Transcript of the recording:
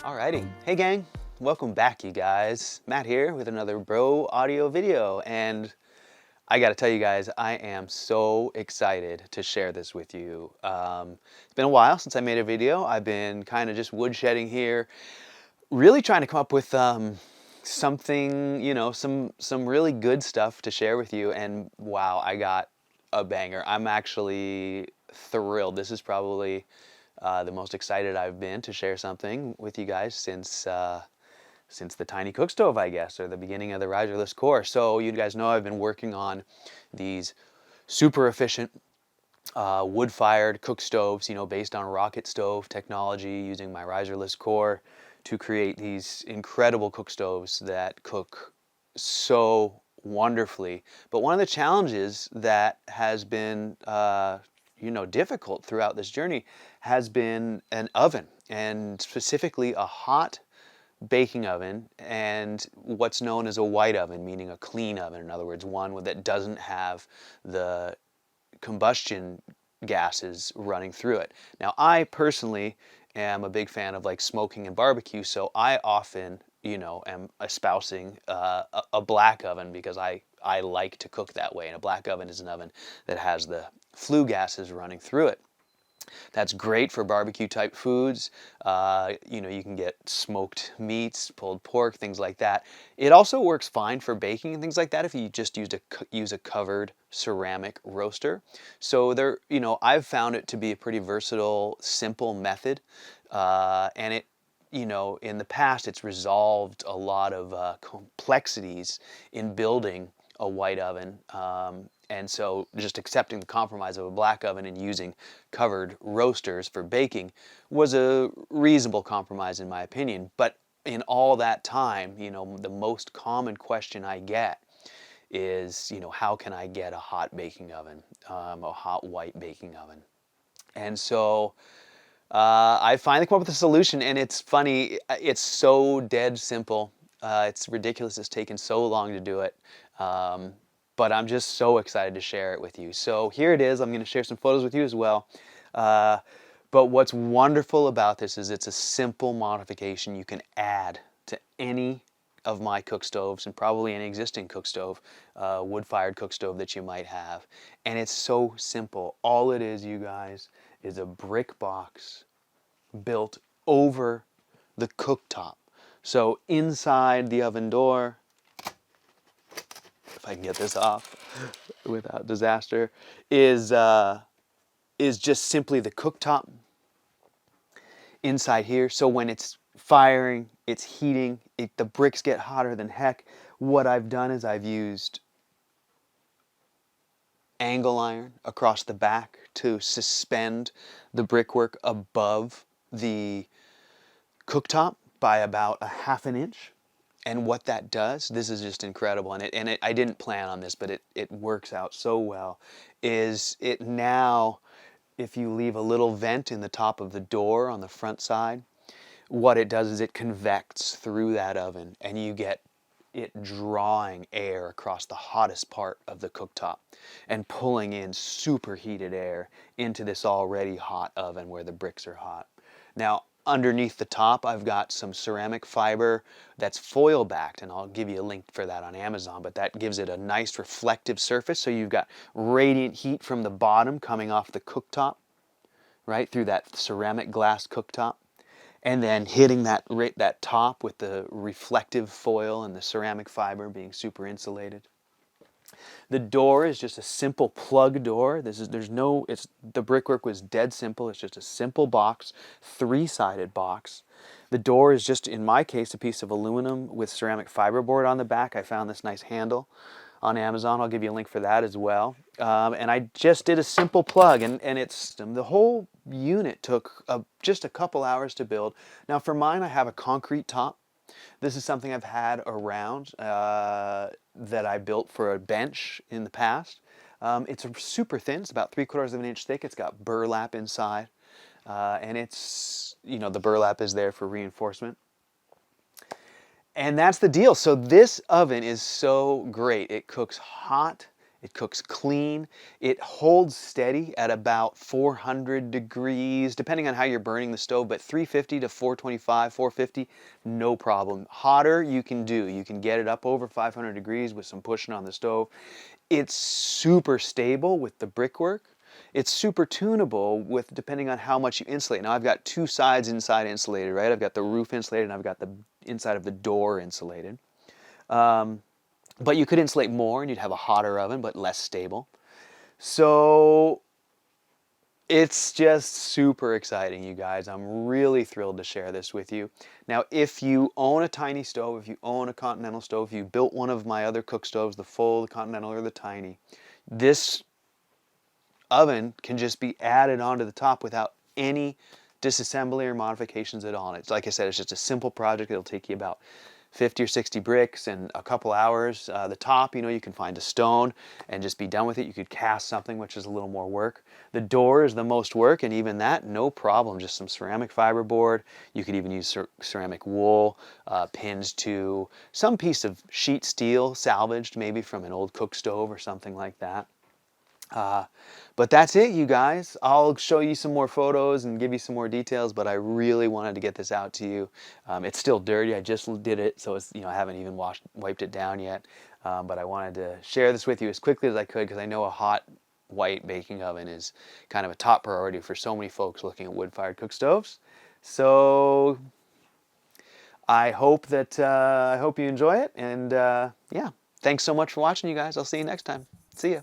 Alrighty, hey gang, welcome back you guys. Matt here with another Bro Audio video, and I gotta tell you guys, I am so excited to share this with you. It's been a while since I made a video. I've been kind of just woodshedding here, really trying to come up with something, you know, some really good stuff to share with you, and wow, I got a banger. I'm actually thrilled. This is probably the most excited I've been to share something with you guys since the Tiny Cook Stove, I guess, or the beginning of the Riserless Core. So you guys know I've been working on these super efficient wood-fired cook stoves, you know, based on rocket stove technology, using my Riserless Core to create these incredible cook stoves that cook so wonderfully. But one of the challenges that has been you know, difficult throughout this journey has been an oven, and specifically a hot baking oven and what's known as a white oven, meaning a clean oven. In other words, one that doesn't have the combustion gases running through it. Now, I personally am a big fan of like smoking and barbecue, so I often, you know, am espousing a black oven because I like to cook that way. And a black oven is an oven that has the flue gases running through it. That's great for barbecue type foods. You know, you can get smoked meats, pulled pork, things like that. It also works fine for baking and things like that if you just use a covered ceramic roaster. So there, you know, I've found it to be a pretty versatile, simple method, and it, you know, in the past it's resolved a lot of complexities in building a white oven. And so just accepting the compromise of a black oven and using covered roasters for baking was a reasonable compromise in my opinion. But in all that time, you know, the most common question I get is, you know, how can I get a hot baking oven, a hot white baking oven? And so I finally come up with a solution, and it's funny, it's so dead simple. It's ridiculous it's taken so long to do it. But I'm just so excited to share it with you. So here it is. I'm going to share some photos with you as well. But what's wonderful about this is it's a simple modification you can add to any of my cook stoves and probably any existing cook stove, wood-fired cook stove that you might have. And it's so simple. All it is, you guys, is a brick box built over the cooktop. So inside the oven door, if I can get this off without disaster, is just simply the cooktop inside here. So when it's firing, it's heating, the bricks get hotter than heck. What I've done is I've used angle iron across the back to suspend the brickwork above the cooktop by about a ½ inch. And what that does, this is just incredible, and I didn't plan on this, but it works out so well, is it now, if you leave a little vent in the top of the door on the front side, what it does is it convects through that oven, and you get it drawing air across the hottest part of the cooktop and pulling in superheated air into this already hot oven where the bricks are hot. Now, underneath the top, I've got some ceramic fiber that's foil backed, and I'll give you a link for that on Amazon, but that gives it a nice reflective surface, so you've got radiant heat from the bottom coming off the cooktop, right, through that ceramic glass cooktop, and then hitting that top with the reflective foil and the ceramic fiber being super insulated. The door is just a simple plug door. The brickwork was dead simple. It's just a simple box, three-sided box. The door is just, in my case, a piece of aluminum with ceramic fiberboard on the back. I found this nice handle on Amazon. I'll give you a link for that as well. And I just did a simple plug, and the whole unit took just a couple hours to build. Now for mine, I have a concrete top. This is something I've had around that I built for a bench in the past. It's super thin. It's about 3/4 of an inch thick. It's got burlap inside, and it's, you know, the burlap is there for reinforcement. And that's the deal. So this oven is so great. It cooks hot, it cooks clean, it holds steady at about 400 degrees, depending on how you're burning the stove, but 350 to 425, 450, no problem. Hotter you can do. You can get it up over 500 degrees with some pushing on the stove. It's super stable with the brickwork. It's super tunable with depending on how much you insulate. Now I've got two sides inside insulated, right? I've got the roof insulated and I've got the inside of the door insulated. But you could insulate more and you'd have a hotter oven but less stable. So it's just super exciting, you guys. I'm really thrilled to share this with you. Now, if you own a tiny stove, if you own a Continental stove, if you built one of my other cook stoves, the full, the Continental, or the tiny, this oven can just be added onto the top without any disassembly or modifications at all. And it's like I said, it's just a simple project. It'll take you about 50 or 60 bricks and a couple hours. The top, you know, you can find a stone and just be done with it. You could cast something, which is a little more work. The door is the most work, and even that, no problem. Just some ceramic fiber board. You could even use ceramic wool, pins to some piece of sheet steel salvaged maybe from an old cook stove or something like that. But that's it, you guys. I'll show you some more photos and give you some more details, but I really wanted to get this out to you. It's still dirty. I just did it, so it's, you know, I haven't even wiped it down yet. But I wanted to share this with you as quickly as I could because I know a hot white baking oven is kind of a top priority for so many folks looking at wood-fired cook stoves. So I hope you enjoy it, and yeah, thanks so much for watching, you guys. I'll see you next time. See ya.